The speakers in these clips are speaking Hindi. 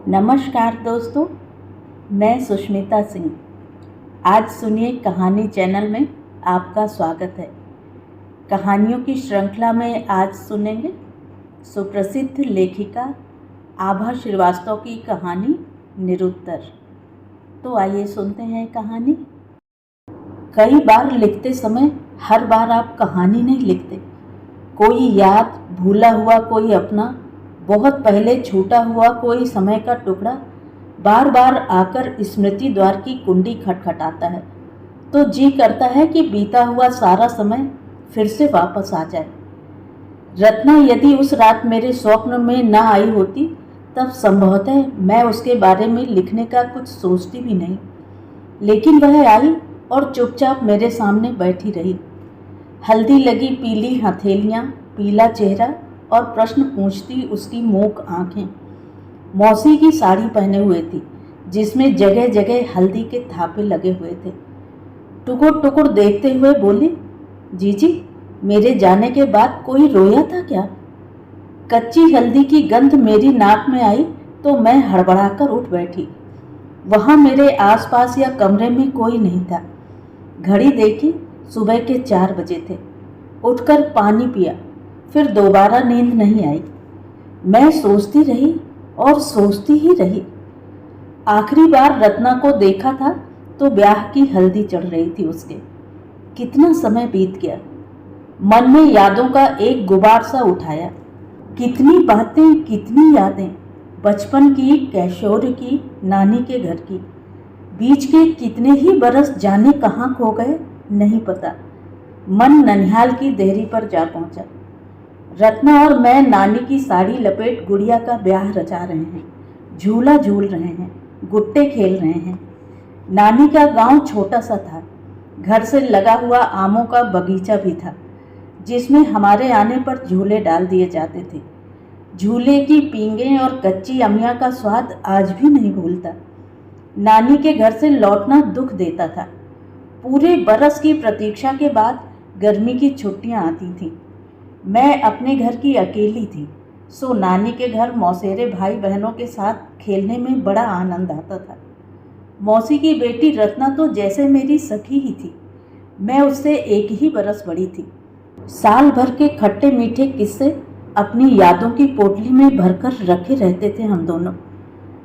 नमस्कार दोस्तों, मैं सुष्मिता सिंह। आज सुनिए कहानी चैनल में आपका स्वागत है। कहानियों की श्रृंखला में आज सुनेंगे सुप्रसिद्ध लेखिका आभा श्रीवास्तव की कहानी निरुत्तर। तो आइए सुनते हैं कहानी। कई बार लिखते समय हर बार आप कहानी नहीं लिखते। कोई याद, भूला हुआ कोई अपना, बहुत पहले छूटा हुआ कोई समय का टुकड़ा बार बार आकर स्मृति द्वार की कुंडी खटखटाता है तो जी करता है कि बीता हुआ सारा समय फिर से वापस आ जाए। रत्ना यदि उस रात मेरे स्वप्न में न आई होती तब संभवतः मैं उसके बारे में लिखने का कुछ सोचती भी नहीं, लेकिन वह आई और चुपचाप मेरे सामने बैठी रही। हल्दी लगी पीली हथेलियाँ, पीला चेहरा और प्रश्न पूछती उसकी मूक आंखें। मौसी की साड़ी पहने हुए थी जिसमें जगह जगह हल्दी के थापे लगे हुए थे। टुकुर टुकुर देखते हुए बोली, जीजी, मेरे जाने के बाद कोई रोया था क्या? कच्ची हल्दी की गंध मेरी नाक में आई तो मैं हड़बड़ाकर उठ बैठी। वहाँ मेरे आसपास या कमरे में कोई नहीं था। घड़ी देखी, सुबह के 4 बजे थे। उठकर पानी पिया, फिर दोबारा नींद नहीं आई। मैं सोचती रही और सोचती ही रही। आखिरी बार रत्ना को देखा था तो ब्याह की हल्दी चढ़ रही थी उसके। कितना समय बीत गया। मन में यादों का एक गुबार सा उठाया। कितनी बातें, कितनी यादें, बचपन की, कैशोर की, नानी के घर की। बीच के कितने ही बरस जाने कहाँ खो गए नहीं पता। मन ननिहाल की देहरी पर जा पहुंचा। रत्ना और मैं नानी की साड़ी लपेट गुड़िया का ब्याह रचा रहे हैं, झूला झूल रहे हैं, गुट्टे खेल रहे हैं। नानी का गांव छोटा सा था। घर से लगा हुआ आमों का बगीचा भी था जिसमें हमारे आने पर झूले डाल दिए जाते थे। झूले की पींगें और कच्ची अमिया का स्वाद आज भी नहीं भूलता। नानी के घर से लौटना दुख देता था। पूरे बरस की प्रतीक्षा के बाद गर्मी की छुट्टियां आती थीं। मैं अपने घर की अकेली थी, सो नानी के घर मौसेरे भाई बहनों के साथ खेलने में बड़ा आनंद आता था। मौसी की बेटी रत्ना तो जैसे मेरी सखी ही थी। मैं उससे 1 ही बरस बड़ी थी। साल भर के खट्टे मीठे किस्से अपनी यादों की पोटली में भरकर रखे रहते थे हम दोनों।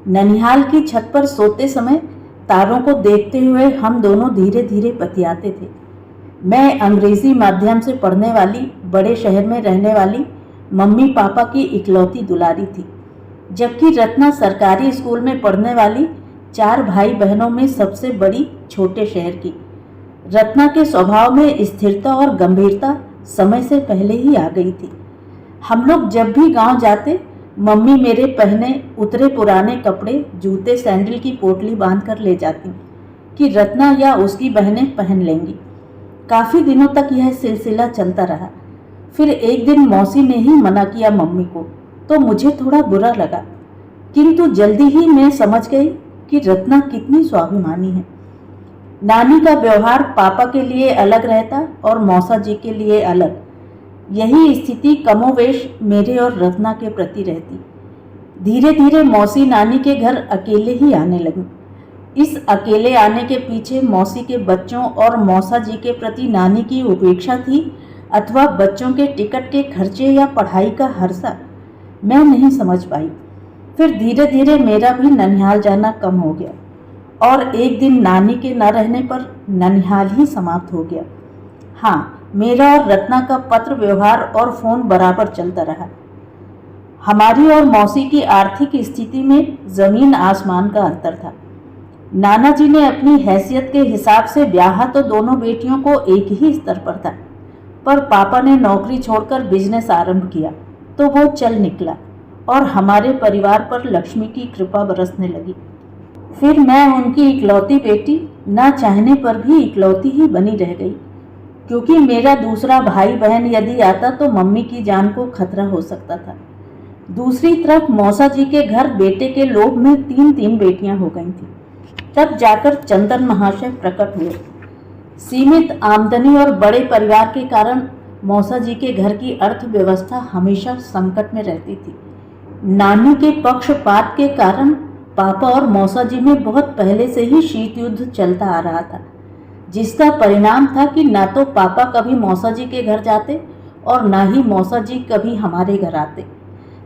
ननिहाल की छत पर सोते समय तारों को देखते हुए हम दोनों धीरे धीरे बतियाते थे। मैं अंग्रेजी माध्यम से पढ़ने वाली, बड़े शहर में रहने वाली मम्मी पापा की इकलौती दुलारी थी, जबकि रत्ना सरकारी स्कूल में पढ़ने वाली 4 भाई बहनों में सबसे बड़ी, छोटे शहर की। रत्ना के स्वभाव में स्थिरता और गंभीरता समय से पहले ही आ गई थी। हम लोग जब भी गांव जाते, मम्मी मेरे पहने उतरे पुराने कपड़े, जूते, सैंडल की पोटली बांध कर ले जाती कि रत्ना या उसकी बहनें पहन लेंगी। काफ़ी दिनों तक यह सिलसिला चलता रहा। फिर एक दिन मौसी ने ही मना किया मम्मी को, तो मुझे थोड़ा बुरा लगा, किंतु जल्दी ही मैं समझ गई कि रत्ना कितनी स्वाभिमानी है। नानी का व्यवहार पापा के लिए अलग रहता और मौसा जी के लिए अलग। यही स्थिति कमोवेश मेरे और रत्ना के प्रति रहती। धीरे धीरे मौसी नानी के घर अकेले ही आने लगी। इस अकेले आने के पीछे मौसी के बच्चों और मौसा जी के प्रति नानी की उपेक्षा थी अथवा बच्चों के टिकट के खर्चे या पढ़ाई का हर्षा, मैं नहीं समझ पाई। फिर धीरे धीरे मेरा भी ननिहाल जाना कम हो गया और एक दिन नानी के न रहने पर ननिहाल ही समाप्त हो गया। हाँ, मेरा और रत्ना का पत्र व्यवहार और फ़ोन बराबर चलता रहा। हमारी और मौसी की आर्थिक स्थिति में ज़मीन आसमान का अंतर था। नाना जी ने अपनी हैसियत के हिसाब से ब्याह तो दोनों बेटियों को एक ही स्तर पर था, पर पापा ने नौकरी छोड़कर बिजनेस आरंभ किया तो वो चल निकला और हमारे परिवार पर लक्ष्मी की कृपा बरसने लगी। फिर मैं उनकी इकलौती बेटी, ना चाहने पर भी इकलौती ही बनी रह गई, क्योंकि मेरा दूसरा भाई बहन यदि आता तो मम्मी की जान को खतरा हो सकता था। दूसरी तरफ मौसा जी के घर बेटे के लोभ में 3 बेटियां हो गई थीं। तब जाकर चंदन महाशय प्रकट हुए। सीमित आमदनी और बड़े परिवार के कारण मौसा जी के घर की अर्थव्यवस्था हमेशा संकट में रहती थी। नानी के पक्षपात के कारण पापा और मौसा जी में बहुत पहले से ही शीत युद्ध चलता आ रहा था, जिसका परिणाम था कि ना तो पापा कभी मौसा जी के घर जाते और ना ही मौसा जी कभी हमारे घर आते।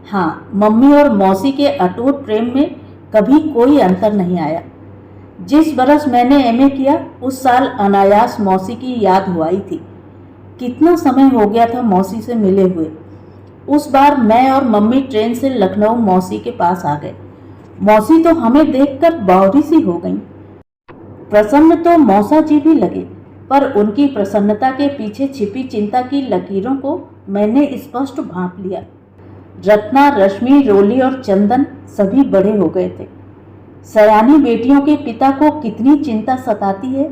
हाँ, मम्मी और मौसी के अटूट प्रेम में कभी कोई अंतर नहीं आया। जिस बरस मैंने एमए किया उस साल अनायास मौसी की याद हो आई थी। कितना समय हो गया था मौसी से मिले हुए। उस बार मैं और मम्मी ट्रेन से लखनऊ मौसी के पास आ गए। मौसी तो हमें देखकर बावरी सी हो गईं। प्रसन्न तो मौसा जी भी लगे, पर उनकी प्रसन्नता के पीछे छिपी चिंता की लकीरों को मैंने स्पष्ट भांप लिया। रत्ना, रश्मि, रोली और चंदन सभी बड़े हो गए थे। सयानी बेटियों के पिता को कितनी चिंता सताती है,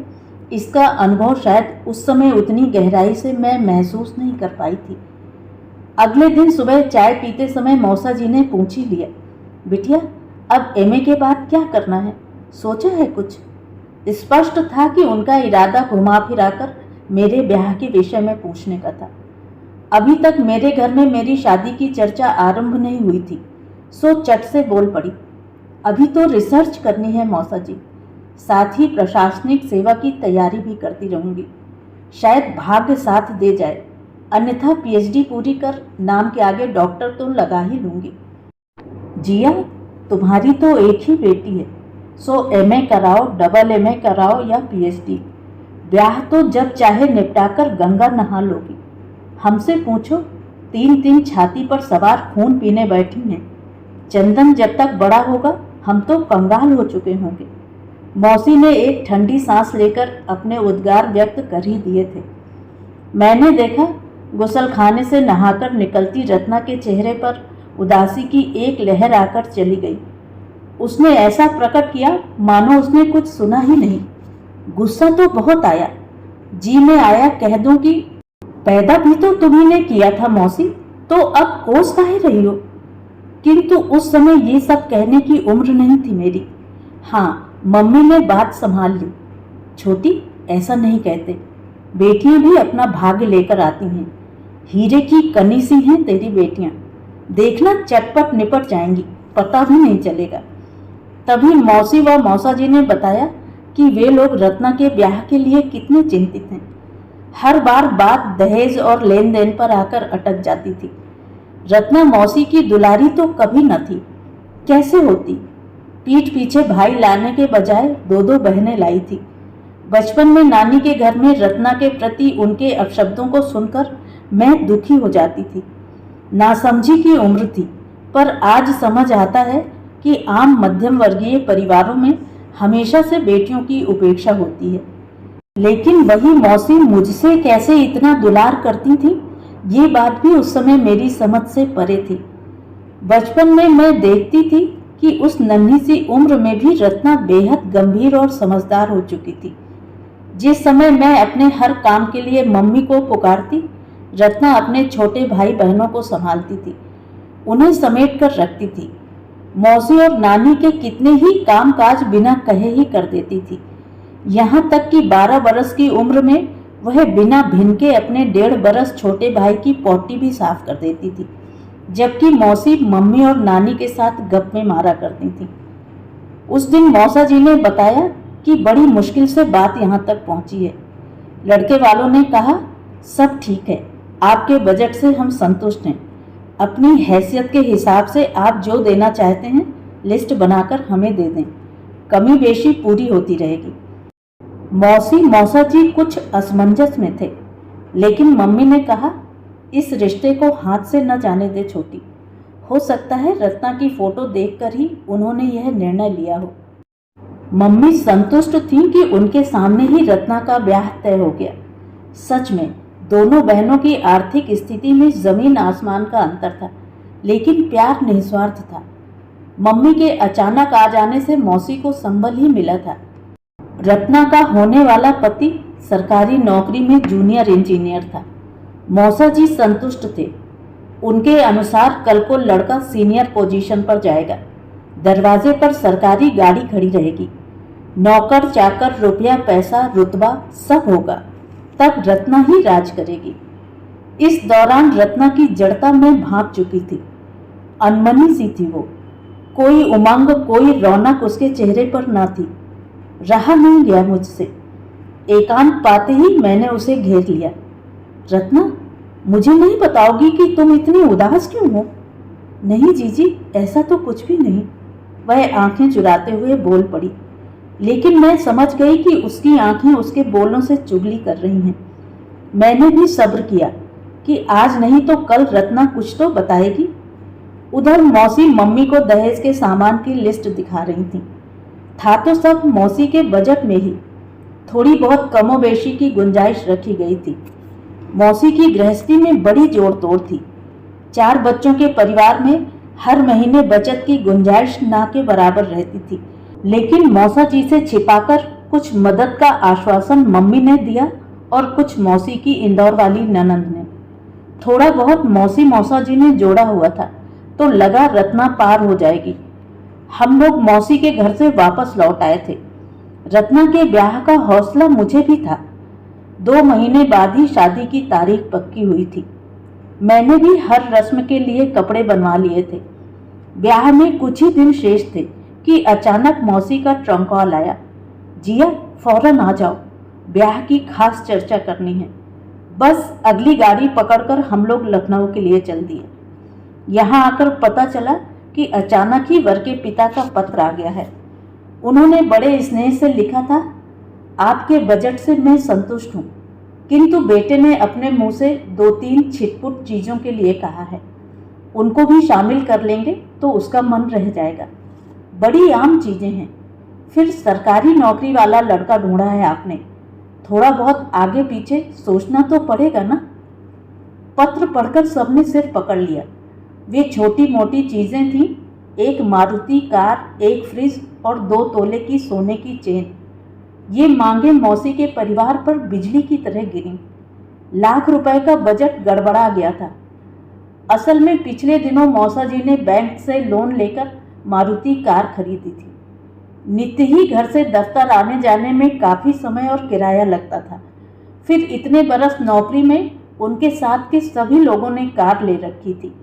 इसका अनुभव शायद उस समय उतनी गहराई से मैं महसूस नहीं कर पाई थी। अगले दिन सुबह चाय पीते समय मौसा जी ने पूछ ही लिया, बिटिया अब एमए के बाद क्या करना है, सोचा है कुछ? स्पष्ट था कि उनका इरादा घुमा फिराकर मेरे ब्याह के विषय में पूछने का था। अभी तक मेरे घर में मेरी शादी की चर्चा आरंभ नहीं हुई थी, सो चट से बोल पड़ी, अभी तो रिसर्च करनी है मौसा जी, साथ ही प्रशासनिक सेवा की तैयारी भी करती रहूंगी। शायद भाग्य साथ दे जाए, अन्यथा पीएचडी पूरी कर नाम के आगे डॉक्टर तो लगा ही लूंगी। जिया, तुम्हारी तो एक ही बेटी है, सो एमए कराओ, डबल एमए कराओ या पीएचडी, ब्याह तो जब चाहे निपटाकर गंगा नहा लोगी। हमसे पूछो, 3 छाती पर सवार खून पीने बैठी हैं। चंदन जब तक बड़ा होगा हम तो कंगाल हो चुके होंगे। मौसी ने एक ठंडी सांस लेकर अपने उद्गार व्यक्त कर ही दिए थे। मैंने देखा गुसलखाने से नहाकर निकलती रत्ना के चेहरे पर उदासी की एक लहर आकर चली गई। उसने ऐसा प्रकट किया मानो उसने कुछ सुना ही नहीं। गुस्सा तो बहुत आया, जी में आया कह दूं कि पैदा भी तो तुम्ही ने किया था मौसी, तो अब कोस काहे रही हो। किंतु उस समय ये सब कहने की उम्र नहीं थी मेरी। हाँ, मम्मी ने बात संभाल ली, छोटी ऐसा नहीं कहते, बेटियां भी अपना भाग्य लेकर आती हैं। हीरे की कनी सी हैं तेरी बेटियां, देखना चटपट निपट जाएंगी, पता भी नहीं चलेगा। तभी मौसी व मौसा जी ने बताया कि वे लोग रत्ना के ब्याह के लिए कितने चिंतित हैं। हर बार बात दहेज और लेन देन पर आकर अटक जाती थी। रत्ना मौसी की दुलारी तो कभी न थी, कैसे होती। पीठ पीछे भाई लाने के बजाय 2 बहनें लाई थी। बचपन में नानी के घर में रत्ना के प्रति उनके अपशब्दों को सुनकर मैं दुखी हो जाती थी। नासमझी की उम्र थी, पर आज समझ आता है कि आम मध्यम वर्गीय परिवारों में हमेशा से बेटियों की उपेक्षा होती है। लेकिन वही मौसी मुझसे कैसे इतना दुलार करती थी, ये बात भी उस समय मेरी समझ से परे थी। बचपन में मैं देखती थी कि उस नन्ही सी उम्र में भी रत्ना बेहद गंभीर और समझदार हो चुकी थी। जिस समय मैं अपने हर काम के लिए मम्मी को पुकारती, रत्ना अपने छोटे भाई बहनों को संभालती थी, उन्हें समेट कर रखती थी। मौसी और नानी के कितने ही काम काज बिना कहे ही कर देती थी। यहाँ तक कि 12 बरस की उम्र में वह बिना भिनके अपने 1.5 बरस छोटे भाई की पोटी भी साफ कर देती थी, जबकि मौसी मम्मी और नानी के साथ गप में मारा करती थी। उस दिन मौसा जी ने बताया कि बड़ी मुश्किल से बात यहाँ तक पहुँची है। लड़के वालों ने कहा, सब ठीक है, आपके बजट से हम संतुष्ट हैं, अपनी हैसियत के हिसाब से आप जो देना चाहते हैं लिस्ट बनाकर हमें दे दें, कमी बेशी पूरी होती रहेगी। मौसी मौसा जी कुछ असमंजस में थे, लेकिन मम्मी ने कहा, इस रिश्ते को हाथ से न जाने दे छोटी, हो सकता है रत्ना की फोटो देखकर ही उन्होंने यह निर्णय लिया हो। मम्मी संतुष्ट थीं कि उनके सामने ही रत्ना का ब्याह तय हो गया। सच में दोनों बहनों की आर्थिक स्थिति में जमीन आसमान का अंतर था, लेकिन प्यार निस्वार्थ था। मम्मी के अचानक आ जाने से मौसी को संबल ही मिला था। रत्ना का होने वाला पति सरकारी नौकरी में जूनियर इंजीनियर था। मौसा जी संतुष्ट थे। उनके अनुसार कल को लड़का सीनियर पोजीशन पर जाएगा, दरवाजे पर सरकारी गाड़ी खड़ी रहेगी, नौकर चाकर, रुपया पैसा, रुतबा सब होगा, तब रत्ना ही राज करेगी। इस दौरान रत्ना की जड़ता में भांप चुकी थी, अनमनी सी थी वो। कोई उमंग, कोई रौनक उसके चेहरे पर न थी। रहा नहीं गया मुझसे। एकांत पाते ही मैंने उसे घेर लिया। रत्ना, मुझे नहीं बताओगी कि तुम इतनी उदास क्यों हो? नहीं जीजी, ऐसा तो कुछ भी नहीं, वह आंखें चुराते हुए बोल पड़ी। लेकिन मैं समझ गई कि उसकी आंखें उसके बोलों से चुगली कर रही हैं। मैंने भी सब्र किया कि आज नहीं तो कल रत्ना कुछ तो बताएगी। उधर मौसी मम्मी को दहेज के सामान की लिस्ट दिखा रही थी। था तो सब मौसी के बजट में ही, थोड़ी बहुत कमोबेशी की गुंजाइश रखी गई थी। मौसी की गृहस्थी में बड़ी जोड़ तोड़ थी। 4 बच्चों के परिवार में हर महीने बचत की गुंजाइश ना के बराबर रहती थी। लेकिन मौसा जी से छिपाकर कुछ मदद का आश्वासन मम्मी ने दिया और कुछ मौसी की इंदौर वाली ननंद ने। थोड़ा बहुत मौसा जी ने जोड़ा हुआ था तो लगा रत्ना पार हो जाएगी। हम लोग मौसी के घर से वापस लौट आए थे। रत्ना के ब्याह का हौसला मुझे भी था। 2 महीने बाद ही शादी की तारीख पक्की हुई थी। मैंने भी हर रस्म के लिए कपड़े बनवा लिए थे। ब्याह में कुछ ही दिन शेष थे कि अचानक मौसी का ट्रंक कॉल आया। जिया, फौरन आ जाओ, ब्याह की खास चर्चा करनी है। बस अगली गाड़ी पकड़कर हम लोग लखनऊ के लिए चल दिए। यहाँ आकर पता चला कि अचानक ही वर के पिता का पत्र आ गया है। उन्होंने बड़े स्नेह से लिखा था, आपके बजट से मैं संतुष्ट हूँ, किंतु बेटे ने अपने मुंह से 2-3 छिटपुट चीज़ों के लिए कहा है। उनको भी शामिल कर लेंगे तो उसका मन रह जाएगा। बड़ी आम चीज़ें हैं। फिर सरकारी नौकरी वाला लड़का ढूंढा है आपने, थोड़ा बहुत आगे पीछे सोचना तो पड़ेगा ना। पत्र पढ़कर सबने सिर पकड़ लिया। वे छोटी मोटी चीज़ें थीं, एक मारुति कार, एक फ्रिज और 2 तोले की सोने की चेन। ये मांगे मौसी के परिवार पर बिजली की तरह गिरी। लाख रुपए का बजट गड़बड़ा गया था। असल में पिछले दिनों मौसा जी ने बैंक से लोन लेकर मारुति कार खरीदी थी। नित्य ही घर से दफ्तर आने जाने में काफ़ी समय और किराया लगता था। फिर इतने बरस नौकरी में उनके साथ के सभी लोगों ने कार ले रखी थी।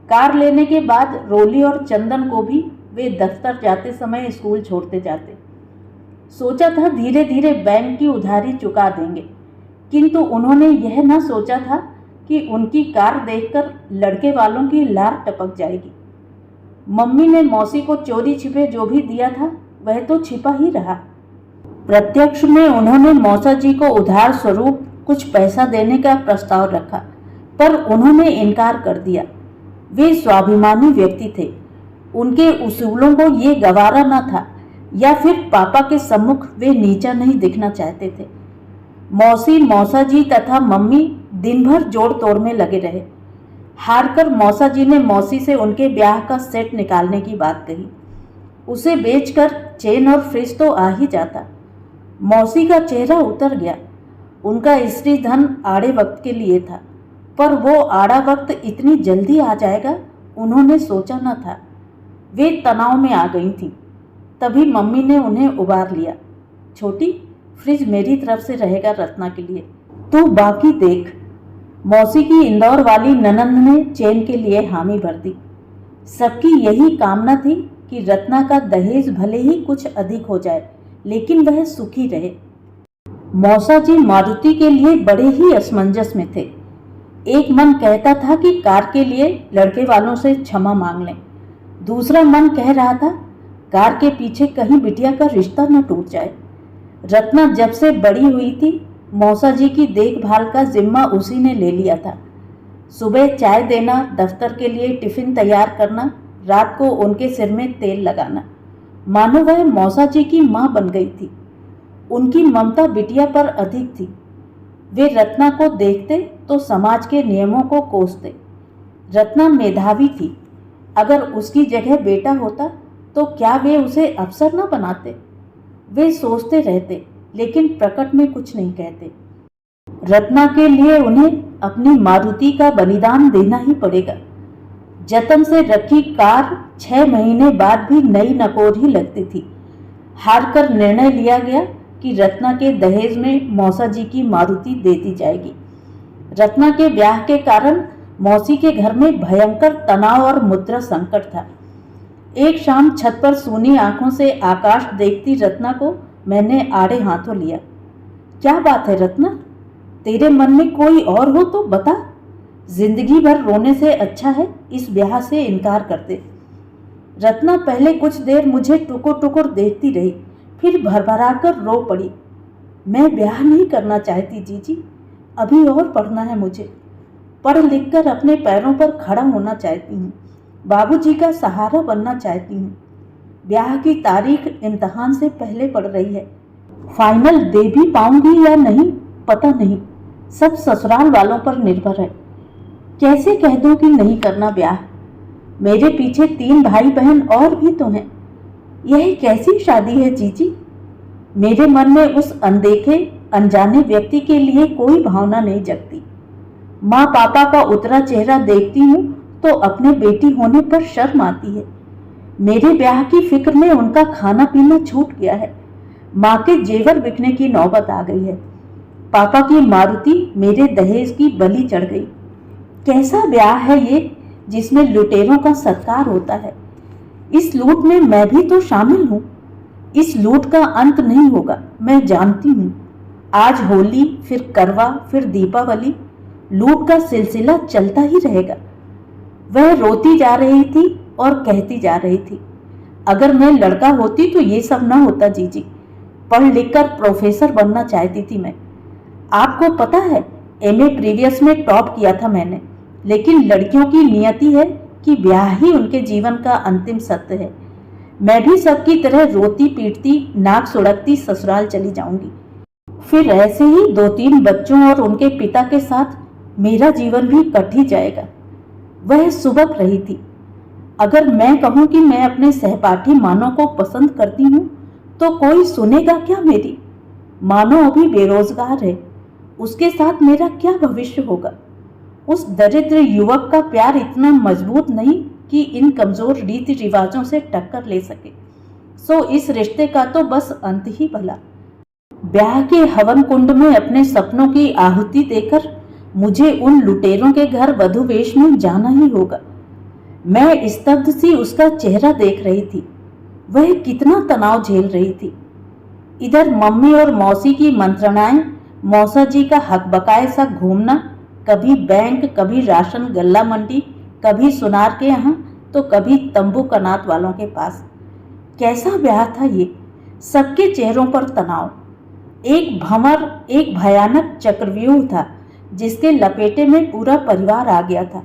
कार लेने के बाद रोली और चंदन को भी वे दफ्तर जाते समय स्कूल छोड़ते जाते। सोचा था धीरे धीरे बैंक की उधारी चुका देंगे, किंतु उन्होंने यह ना सोचा था कि उनकी कार देखकर लड़के वालों की लार टपक जाएगी। मम्मी ने मौसी को चोरी छिपे जो भी दिया था वह तो छिपा ही रहा। प्रत्यक्ष में उन्होंने मौसा जी को उधार स्वरूप कुछ पैसा देने का प्रस्ताव रखा, पर उन्होंने इनकार कर दिया। वे स्वाभिमानी व्यक्ति थे। उनके उसूलों को ये गवारा न था, या फिर पापा के सम्मुख वे नीचा नहीं दिखना चाहते थे। मौसी, मौसा जी तथा मम्मी दिन भर जोड़ तोड़ में लगे रहे। हारकर मौसा जी ने मौसी से उनके ब्याह का सेट निकालने की बात कही। उसे बेचकर चेन और फ्रिज तो आ ही जाता। मौसी का चेहरा उतर गया। उनका स्त्री धन आड़े वक्त के लिए था, पर वो आड़ा वक्त इतनी जल्दी आ जाएगा उन्होंने सोचा न था। वे तनाव में आ गई थीं। तभी मम्मी ने उन्हें उबार लिया। छोटी, फ्रिज मेरी तरफ से रहेगा रत्ना के लिए, तू बाकी देख। मौसी की इंदौर वाली ननंद ने चेन के लिए हामी भर दी। सबकी यही कामना थी कि रत्ना का दहेज भले ही कुछ अधिक हो जाए, लेकिन वह सुखी रहे। मौसा जी मारुति के लिए बड़े ही असमंजस में थे। एक मन कहता था कि कार के लिए लड़के वालों से क्षमा मांग लें। दूसरा मन कह रहा था कार के पीछे कहीं बिटिया का रिश्ता न टूट जाए। रत्ना जब से बड़ी हुई थी, मौसा जी की देखभाल का जिम्मा उसी ने ले लिया था। सुबह चाय देना, दफ्तर के लिए टिफिन तैयार करना, रात को उनके सिर में तेल लगाना, मानो वह मौसा जी की माँ बन गई थी। उनकी ममता बिटिया पर अधिक थी। वे रत्ना को देखते तो समाज के नियमों को कोसते। रत्ना मेधावी थी। अगर उसकी जगह बेटा होता तो क्या वे उसे अफसर न बनाते? वे सोचते रहते, लेकिन प्रकट में कुछ नहीं कहते। रत्ना के लिए उन्हें अपनी मारुति का बलिदान देना ही पड़ेगा। जतन से रखी कार 6 महीने बाद भी नई नकोर ही लगती थी। हार कर निर्णय लिया गया कि रत्ना के दहेज में मौसा जी की मारुति दे दी जाएगी। रत्ना के ब्याह के कारण मौसी के घर में भयंकर तनाव और मुद्रा संकट था। एक शाम छत पर सूनी आंखों से आकाश देखती रत्ना को मैंने आड़े हाथों लिया। क्या बात है रत्ना, तेरे मन में कोई और हो तो बता। जिंदगी भर रोने से अच्छा है इस ब्याह से इनकार कर दे। रत्ना पहले कुछ देर मुझे टुकुर टुकुर देखती रही, फिर भरभरा कर रो पड़ी। मैं ब्याह नहीं करना चाहती जीजी, अभी और पढ़ना है मुझे। पढ़ लिख कर अपने पैरों पर खड़ा होना चाहती हूँ, बाबूजी का सहारा बनना चाहती हूँ। ब्याह की तारीख इम्तहान से पहले पड़ रही है, फाइनल दे भी पाऊंगी या नहीं पता नहीं, सब ससुराल वालों पर निर्भर है। कैसे कह दूं कि नहीं करना ब्याह? मेरे पीछे 3 भाई बहन और भी तो हैं। यह कैसी शादी है जीजी? मेरे मन में उस अनदेखे अनजाने व्यक्ति के लिए कोई भावना नहीं जगती। माँ पापा का उतरा चेहरा देखती हूँ तो अपने बेटी होने पर शर्म आती है। मेरे ब्याह की फिक्र में उनका खाना पीना छूट गया है। माँ के जेवर बिकने की नौबत आ गई है। पापा की मारुति मेरे दहेज की बलि चढ़ गई। कैसा ब्याह है ये जिसमें लुटेरों का सत्कार होता है? इस लूट में मैं भी तो शामिल हूँ। इस लूट का अंत नहीं होगा, मैं जानती हूँ। आज होली, फिर करवा, फिर दीपावली, लूट का सिलसिला चलता ही रहेगा। वह रोती जा रही थी और कहती जा रही थी, अगर मैं लड़का होती तो ये सब ना होता जीजी। पढ़ लिखकर प्रोफेसर बनना चाहती थी मैं। आपको पता है एमए प्रीवियस में टॉप किया था मैंने, लेकिन लड़कियों की नियति है कि ब्याह ही उनके जीवन का अंतिम सत्य है। मैं भी सबकी तरह रोती पीटती नाक सुड़कती ससुराल चली जाऊंगी। फिर ऐसे ही 2-3 बच्चों और उनके पिता के साथ मेरा जीवन भी कट ही जाएगा। वह सुबक रही थी। अगर मैं कहूं कि मैं अपने सहपाठी मानव को पसंद करती हूं तो कोई सुनेगा क्या मेरी? मानव अभी बेरोजगार है, उसके साथ मेरा क्या भविष्य होगा? उस दरिद्र युवक का प्यार इतना मजबूत नहीं कि इन कमजोर रीति रिवाजों से टक्कर ले सके। सो इस रिश्ते का तो बस अंत ही भला। ब्याह के हवन कुंड में अपने सपनों की आहुति देकर मुझे उन लुटेरों के घर वधू वेश में जाना ही होगा। मैं स्तब्ध सी उसका चेहरा देख रही थी। वह कितना तनाव झेल रही थी। इधर मम्मी और मौसी की मंत्रणाएं, मौसा जी का हक बकाए सा घूमना, कभी बैंक, कभी राशन गल्ला मंडी, कभी सुनार के यहाँ तो कभी तंबू कनात वालों के पास। कैसा ब्याह था ये? सबके चेहरों पर तनाव। एक भंवर, एक भयानक चक्रव्यूह था जिसके लपेटे में पूरा परिवार आ गया था।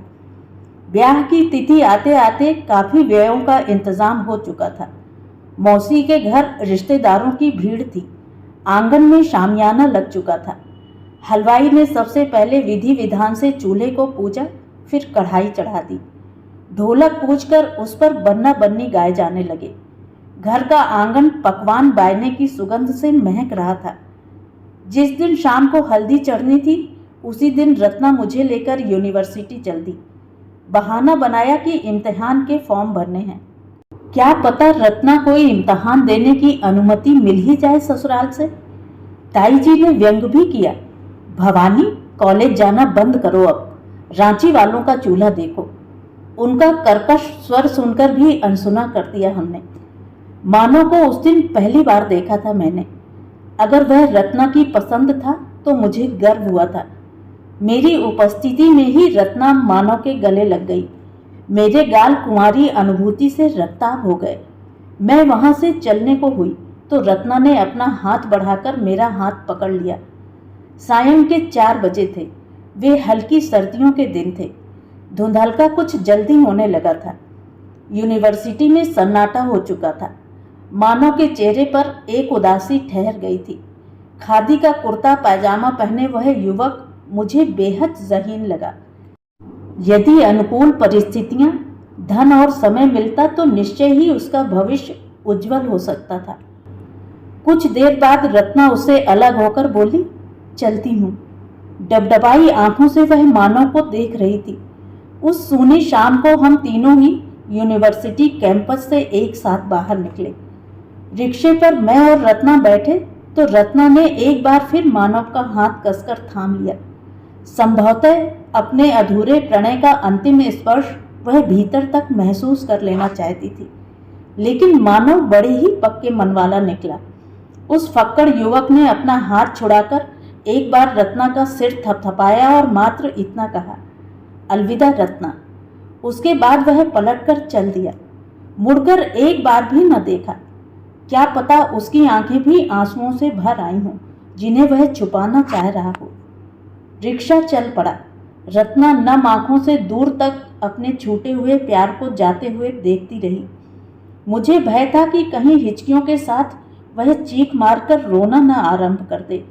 ब्याह की तिथि आते आते काफी व्ययों का इंतजाम हो चुका था। मौसी के घर रिश्तेदारों की भीड़ थी। आंगन में शामियाना लग चुका था। हलवाई ने सबसे पहले विधि विधान से चूल्हे को पूजा, फिर कढ़ाई चढ़ा दी। ढोलक पूजकर उस पर बन्ना बन्नी गाए जाने लगे। घर का आंगन पकवान बायने की सुगंध से महक रहा था। जिस दिन शाम को हल्दी चढ़नी थी उसी दिन रत्ना मुझे लेकर यूनिवर्सिटी चल दी। बहाना बनाया कि इम्तिहान के फॉर्म भरने हैं। क्या पता रत्ना को इम्तिहान देने की अनुमति मिल ही जाए ससुराल से। ताई जी ने व्यंग भी किया, भवानी कॉलेज जाना बंद करो, अब रांची वालों का चूल्हा देखो। उनका कर्कश स्वर सुनकर भी अनसुना कर दिया हमने। मानव को उस दिन पहली बार देखा था मैंने। अगर वह रत्ना की पसंद था तो मुझे गर्व हुआ था। मेरी उपस्थिति में ही रत्ना मानव के गले लग गई। मेरे गाल कुंवारी अनुभूति से रक्ताब हो गए। मैं वहां से चलने को हुई तो रत्ना ने अपना हाथ बढ़ाकर मेरा हाथ पकड़ लिया। सायं के 4 बजे थे। वे हल्की सर्दियों के दिन थे। धुंधल का कुछ जल्दी होने लगा था। यूनिवर्सिटी में सन्नाटा हो चुका था। मानव के चेहरे पर एक उदासी ठहर गई थी। खादी का कुर्ता पैजामा पहने वह युवक मुझे बेहद ज़हीन लगा। यदि अनुकूल परिस्थितियां, धन और समय मिलता तो निश्चय ही उसका भविष्य उज्जवल हो सकता था। कुछ देर बाद रत्ना उससे अलग होकर बोली, चलती हूँ। डबडबाई आंखों से वह मानव को देख रही थी। उस सूनी शाम को हम तीनों ही यूनिवर्सिटी कैंपस से एक साथ बाहर निकले। रिक्शे पर मैं और रत्ना बैठे तो रत्ना ने एक बार फिर मानव का हाथ कसकर थाम लिया। संभवतः अपने अधूरे प्रणय का अंतिम स्पर्श वह भीतर तक महसूस कर लेना चाहती थी। लेकिन मानो बड़े ही पक्के मन वाला निकला। उस फक्कड़ युवक ने अपना हाथ छुड़ाकर एक बार रत्ना का सिर थपथपाया और मात्र इतना कहा, अलविदा रत्ना। उसके बाद वह पलटकर चल दिया। मुड़कर एक बार भी न देखा। क्या पता उसकी आंखें भी आंसुओं से भर आई हों, जिन्हें वह छुपाना चाह रहा हो। रिक्शा चल पड़ा। रत्ना नम आंखों से दूर तक अपने छूटे हुए प्यार को जाते हुए देखती रही। मुझे भय था कि कहीं हिचकियों के साथ वह चीख मारकर रोना न आरंभ कर दे।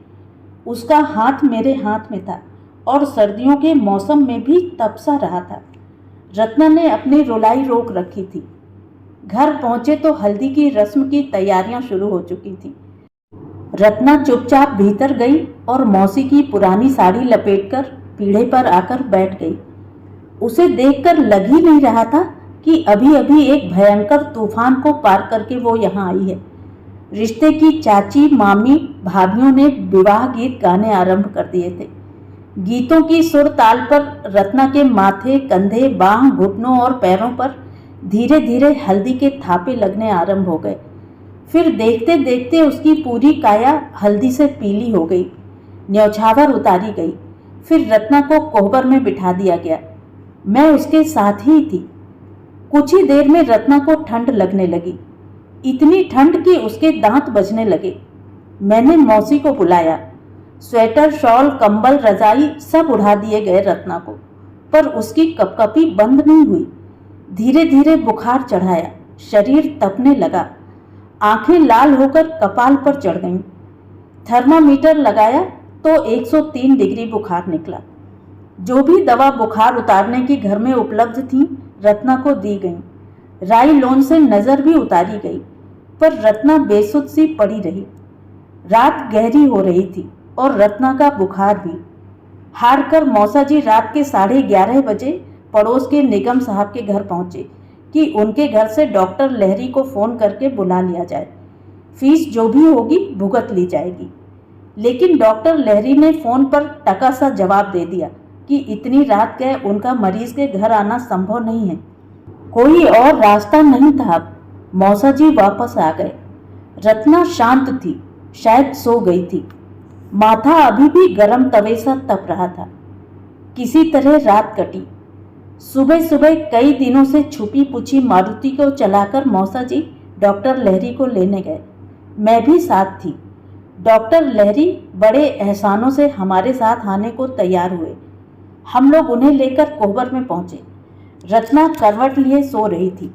उसका हाथ मेरे हाथ में था और सर्दियों के मौसम में भी तपसा रहा था। रत्ना ने अपनी रुलाई रोक रखी थी। घर पहुंचे तो हल्दी की रस्म की तैयारियां शुरू हो चुकी थी। रत्ना चुपचाप भीतर गई और मौसी की पुरानी साड़ी लपेटकर पीढ़े पर आकर बैठ गई। उसे देखकर लग ही नहीं रहा था कि अभी अभी एक भयंकर तूफान को पार करके वो यहाँ आई है। रिश्ते की चाची, मामी, भाभियों ने विवाह गीत गाने आरंभ कर दिए थे। गीतों की सुर ताल पर रत्ना के माथे, कंधे, बाह, घुटनों और पैरों पर धीरे धीरे हल्दी के थापे लगने आरंभ हो गए। फिर देखते देखते उसकी पूरी काया हल्दी से पीली हो गई। न्यौछावर उतारी गई। फिर रत्ना को कोहबर में बिठा दिया गया। मैं उसके साथ ही थी। कुछ ही देर में रत्ना को ठंड लगने लगी, इतनी ठंड कि उसके दांत बजने लगे। मैंने मौसी को बुलाया। स्वेटर, शॉल, कंबल, रजाई सब उड़ा दिए गए रत्ना को, पर उसकी कपकपी बंद नहीं हुई। धीरे धीरे बुखार चढ़ाया, शरीर तपने लगा, आंखें लाल होकर कपाल पर चढ़ गईं। थर्मामीटर लगाया तो 103 डिग्री बुखार निकला। जो भी दवा बुखार उतारने की घर में उपलब्ध थी रत्ना को दी गई। राई लोन से नजर भी उतारी गई, पर रत्ना बेसुध सी पड़ी रही। रात गहरी हो रही थी और रत्ना का बुखार भी। हार कर मौसा जी रात के 11:30 बजे पड़ोस के निगम साहब के घर पहुंचे कि उनके घर से डॉक्टर लहरी को फ़ोन करके बुला लिया जाए। फीस जो भी होगी भुगत ली जाएगी। लेकिन डॉक्टर लहरी ने फ़ोन पर टका सा जवाब दे दिया कि इतनी रात गए उनका मरीज के घर आना संभव नहीं है। कोई और रास्ता नहीं था। अब मौसा जी वापस आ गए। रत्ना शांत थी, शायद सो गई थी। माथा अभी भी गर्म तवे सा तप रहा था। किसी तरह रात कटी। सुबह सुबह कई दिनों से छुपी पुछी मारुति को चलाकर मौसा जी डॉक्टर लहरी को लेने गए। मैं भी साथ थी। डॉक्टर लहरी बड़े एहसानों से हमारे साथ आने को तैयार हुए। हम लोग उन्हें लेकर कोहबर में पहुंचे। रत्ना करवट लिए सो रही थी।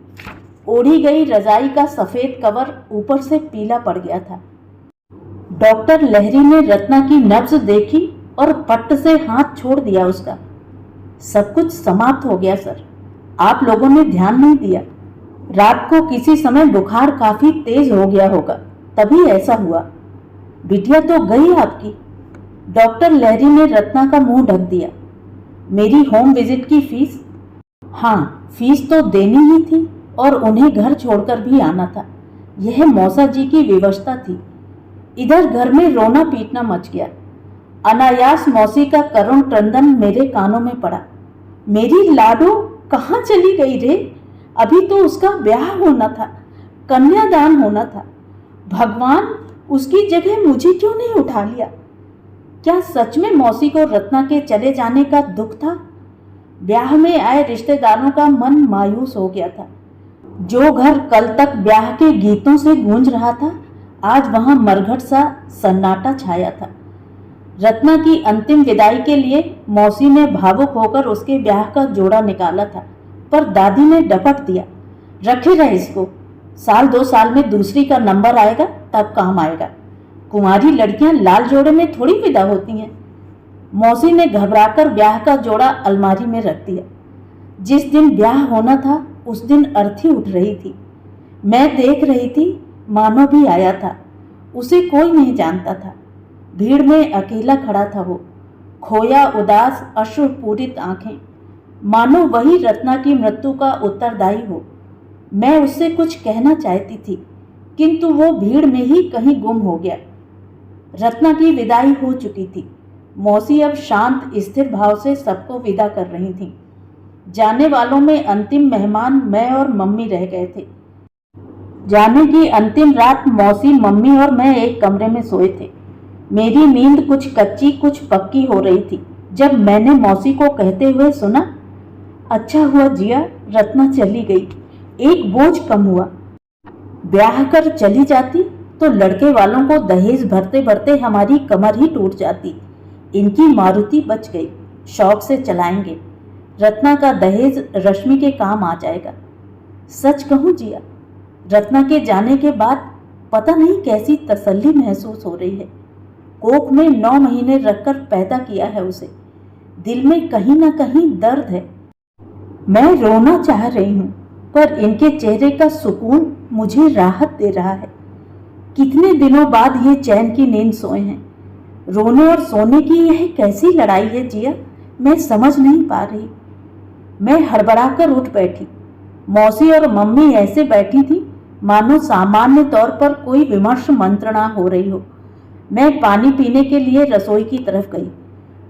ओढ़ी गई रजाई का सफ़ेद कवर ऊपर से पीला पड़ गया था। डॉक्टर लहरी ने रत्ना की नब्ज देखी और पट्ट से हाथ छोड़ दिया उसका। सब कुछ समाप्त हो गया सर, आप लोगों ने ध्यान नहीं दिया। रात को किसी समय बुखार काफी तेज हो गया होगा, तभी ऐसा हुआ। बिटिया तो गई आपकी। डॉक्टर लहरी ने रत्ना का मुंह ढक दिया। मेरी होम विजिट की फीस? हाँ, फीस तो देनी ही थी और उन्हें घर छोड़कर भी आना था। यह मौसा जी की विवशता थी। इधर घर में रोना पीटना मच गया। अनायास मौसी का करुण क्रंदन मेरे कानों में पड़ा। मेरी लाडो कहाँ चली गई रे? अभी तो उसका ब्याह होना था, कन्यादान होना था। भगवान, उसकी जगह मुझे क्यों नहीं उठा लिया? क्या सच में मौसी को रत्ना के चले जाने का दुख था? ब्याह में आए रिश्तेदारों का मन मायूस हो गया था। जो घर कल तक ब्याह के गीतों से गूंज रहा था, आज वहां मरघट सा सन्नाटा छाया था। रत्ना की अंतिम विदाई के लिए मौसी ने भावुक होकर उसके ब्याह का जोड़ा निकाला था, पर दादी ने डपट दिया, रखे रहे इसको, 1-2 साल में दूसरी का नंबर आएगा तब काम आएगा। कुंवारी लड़कियां लाल जोड़े में थोड़ी विदा होती हैं। मौसी ने घबराकर ब्याह का जोड़ा अलमारी में रख दिया। जिस दिन ब्याह होना था उस दिन अर्थी उठ रही थी। मैं देख रही थी, मानो भी आया था। उसे कोई नहीं जानता था। भीड़ में अकेला खड़ा था वो, खोया, उदास, अश्रुपूरित आंखें, मानो वही रत्ना की मृत्यु का उत्तरदायी हो। मैं उससे कुछ कहना चाहती थी, किंतु वो भीड़ में ही कहीं गुम हो गया। रत्ना की विदाई हो चुकी थी। मौसी अब शांत स्थिर भाव से सबको विदा कर रही थी। जाने वालों में अंतिम मेहमान मैं और मम्मी रह गए थे। जाने की अंतिम रात मौसी, मम्मी और मैं एक कमरे में सोए थे। मेरी नींद कुछ कच्ची कुछ पक्की हो रही थी जब मैंने मौसी को कहते हुए सुना, अच्छा हुआ जिया, रत्ना चली गई, एक बोझ कम हुआ। ब्याह कर चली जाती तो लड़के वालों को दहेज भरते भरते हमारी कमर ही टूट जाती। इनकी मारुति बच गई, शौक से चलाएंगे। रत्ना का दहेज रश्मि के काम आ जाएगा। सच कहूं जिया, रत्ना के जाने के बाद पता नहीं कैसी तसल्ली महसूस हो रही है। कोख में 9 महीने रखकर पैदा किया है उसे। दिल में कहीं ना कहीं दर्द है। मैं रोना चाह रही हूँ, पर इनके चेहरे का सुकून मुझे राहत दे रहा है। कितने दिनों बाद ये चैन की नींद सोए हैं। रोने और सोने की यह कैसी लड़ाई है जिया, मैं समझ नहीं पा रही। मैं हड़बड़ाकर उठ बैठी। मौसी और मम्मी ऐसे बैठी थी मानो सामान्य तौर पर कोई विमर्श मंत्रणा हो रही हो। मैं पानी पीने के लिए रसोई की तरफ गई।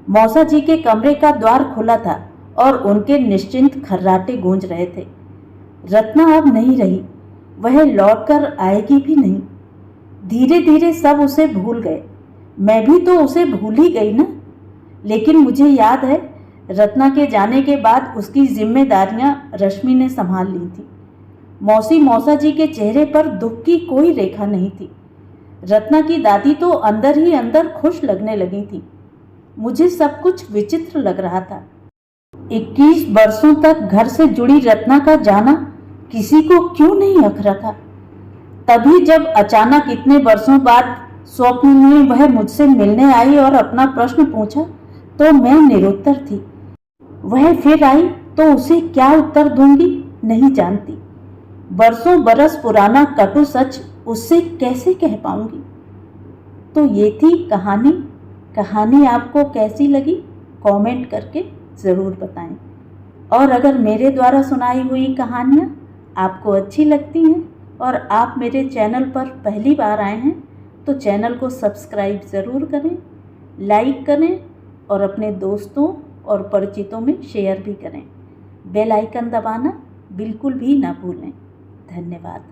मौसा जी के कमरे का द्वार खुला था और उनके निश्चिंत खर्राटे गूंज रहे थे। रत्ना अब नहीं रही, वह लौटकर आएगी भी नहीं। धीरे धीरे सब उसे भूल गए। मैं भी तो उसे भूल ही गई ना। लेकिन मुझे याद है, रत्ना के जाने के बाद उसकी जिम्मेदारियां रश्मि ने संभाल ली थी। मौसी मौसा जी के चेहरे पर दुख की कोई रेखा नहीं थी। रत्ना की दादी तो अंदर ही अंदर खुश लगने लगी थी। मुझे सब कुछ विचित्र लग रहा था। 21 वर्षों तक घर से जुड़ी रत्ना का जाना किसी को क्यों नहीं अखरा था। तभी जब अचानक इतने वर्षों बाद स्वप्न में वह मुझसे मिलने आई और अपना प्रश्न पूछा तो मैं निरुत्तर थी। वह फिर आई तो उसे क्या उत्तर दूंगी नहीं जानती। बरसों बरस पुराना कटु सच उससे कैसे कह पाऊंगी। तो ये थी कहानी। कहानी आपको कैसी लगी कमेंट करके ज़रूर बताएं। और अगर मेरे द्वारा सुनाई हुई कहानियाँ आपको अच्छी लगती हैं और आप मेरे चैनल पर पहली बार आए हैं तो चैनल को सब्सक्राइब ज़रूर करें, लाइक करें और अपने दोस्तों और परिचितों में शेयर भी करें। बेल आइकन दबाना बिल्कुल भी ना भूलें। धन्यवाद।